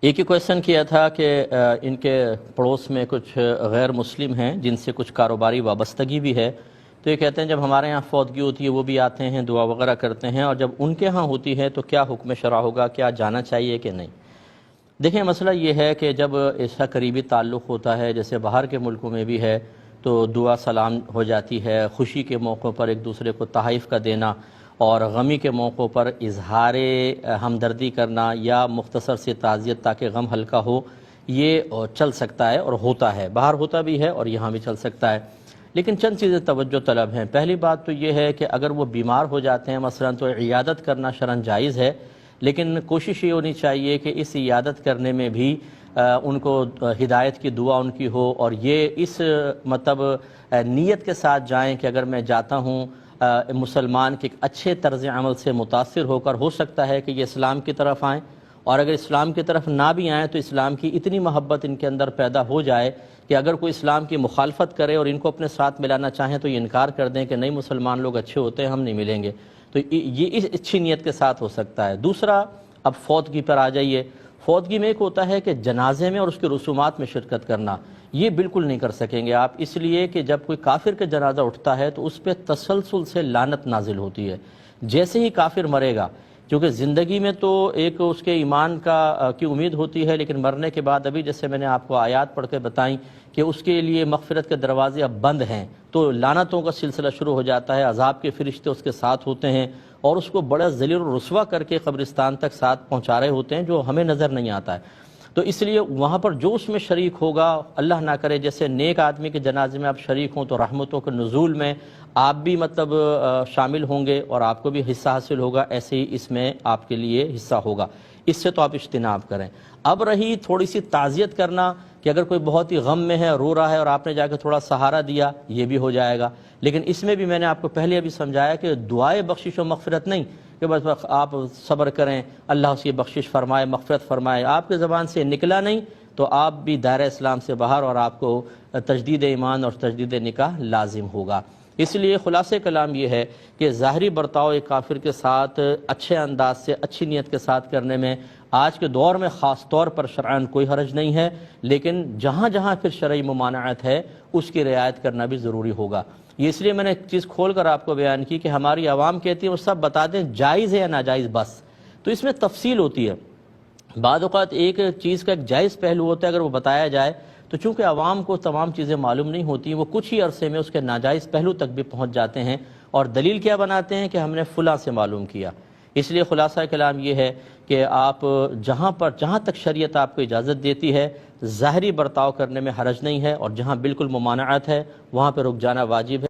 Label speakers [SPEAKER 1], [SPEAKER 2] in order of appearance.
[SPEAKER 1] ایک ہی کویشچن کیا تھا کہ ان کے پڑوس میں کچھ غیر مسلم ہیں جن سے کچھ کاروباری وابستگی بھی ہے، تو یہ کہتے ہیں جب ہمارے ہاں فوتگی ہوتی ہے وہ بھی آتے ہیں، دعا وغیرہ کرتے ہیں، اور جب ان کے ہاں ہوتی ہے تو کیا حکم شرع ہوگا، کیا جانا چاہیے کہ نہیں؟ دیکھیں، مسئلہ یہ ہے کہ جب ایسا قریبی تعلق ہوتا ہے جیسے باہر کے ملکوں میں بھی ہے تو دعا سلام ہو جاتی ہے، خوشی کے موقعوں پر ایک دوسرے کو تحائف کا دینا اور غمی کے موقعوں پر اظہار ہمدردی کرنا یا مختصر سی تعزیت تاکہ غم ہلکا ہو، یہ چل سکتا ہے اور ہوتا ہے، باہر ہوتا بھی ہے اور یہاں بھی چل سکتا ہے۔ لیکن چند چیزیں توجہ طلب ہیں۔ پہلی بات تو یہ ہے کہ اگر وہ بیمار ہو جاتے ہیں مثلا تو عیادت کرنا شرعاً جائز ہے، لیکن کوشش یہ ہونی چاہیے کہ اس عیادت کرنے میں بھی ان کو ہدایت کی دعا ان کی ہو، اور یہ اس مطلب نیت کے ساتھ جائیں کہ اگر میں جاتا ہوں مسلمان کے ایک اچھے طرز عمل سے متاثر ہو کر، ہو سکتا ہے کہ یہ اسلام کی طرف آئیں، اور اگر اسلام کی طرف نہ بھی آئیں تو اسلام کی اتنی محبت ان کے اندر پیدا ہو جائے کہ اگر کوئی اسلام کی مخالفت کرے اور ان کو اپنے ساتھ ملانا چاہیں تو یہ انکار کر دیں کہ نہیں، مسلمان لوگ اچھے ہوتے ہیں، ہم نہیں ملیں گے۔ تو یہ اس اچھی نیت کے ساتھ ہو سکتا ہے۔ دوسرا، اب فوتگی پر آ جائیے۔ فوتگی میں ایک ہوتا ہے کہ جنازے میں اور اس کے رسومات میں شرکت کرنا، یہ بالکل نہیں کر سکیں گے آپ، اس لیے کہ جب کوئی کافر کا جنازہ اٹھتا ہے تو اس پہ تسلسل سے لعنت نازل ہوتی ہے۔ جیسے ہی کافر مرے گا، کیونکہ زندگی میں تو ایک اس کے ایمان کی امید ہوتی ہے، لیکن مرنے کے بعد ابھی جیسے میں نے آپ کو آیات پڑھ کے بتائیں کہ اس کے لیے مغفرت کے دروازے اب بند ہیں، تو لعنتوں کا سلسلہ شروع ہو جاتا ہے، عذاب کے فرشتے اس کے ساتھ ہوتے ہیں اور اس کو بڑا ذلیل و رسوا کر کے قبرستان تک ساتھ پہنچا رہے ہوتے ہیں، جو ہمیں نظر نہیں آتا ہے۔ تو اس لیے وہاں پر جو اس میں شریک ہوگا، اللہ نہ کرے جیسے نیک آدمی کے جنازے میں آپ شریک ہوں تو رحمتوں کے نزول میں آپ بھی مطلب شامل ہوں گے اور آپ کو بھی حصہ حاصل ہوگا، ایسے ہی اس میں آپ کے لیے حصہ ہوگا، اس سے تو آپ اجتناب کریں۔ اب رہی تھوڑی سی تعزیت کرنا کہ اگر کوئی بہت ہی غم میں ہے، رو رہا ہے اور آپ نے جا کے تھوڑا سہارا دیا، یہ بھی ہو جائے گا، لیکن اس میں بھی میں نے آپ کو پہلے ابھی سمجھایا کہ دعائے بخشش و مغفرت نہیں کہ بس آپ صبر کریں، اللہ اس کی بخشش فرمائے، مغفرت فرمائے، آپ کے زبان سے نکلا نہیں تو آپ بھی دائرہ اسلام سے باہر اور آپ کو تجدید ایمان اور تجدید نکاح لازم ہوگا۔ اس لیے خلاصہ کلام یہ ہے کہ ظاہری برتاؤ ایک کافر کے ساتھ اچھے انداز سے، اچھی نیت کے ساتھ کرنے میں آج کے دور میں خاص طور پر شرعاً کوئی حرج نہیں ہے، لیکن جہاں جہاں پھر شرعی ممانعت ہے اس کی رعایت کرنا بھی ضروری ہوگا۔ یہ اس لیے میں نے ایک چیز کھول کر آپ کو بیان کی کہ ہماری عوام کہتی ہے وہ سب بتا دیں جائز ہے یا ناجائز بس، تو اس میں تفصیل ہوتی ہے۔ بعض اوقات ایک چیز کا ایک جائز پہلو ہوتا ہے، اگر وہ بتایا جائے تو چونکہ عوام کو تمام چیزیں معلوم نہیں ہوتی، وہ کچھ ہی عرصے میں اس کے ناجائز پہلو تک بھی پہنچ جاتے ہیں اور دلیل کیا بناتے ہیں کہ ہم نے فلاں سے معلوم کیا۔ اس لیے خلاصہ کلام یہ ہے کہ آپ جہاں تک شریعت آپ کو اجازت دیتی ہے ظاہری برتاؤ کرنے میں حرج نہیں ہے، اور جہاں بالکل ممانعت ہے وہاں پہ رک جانا واجب ہے۔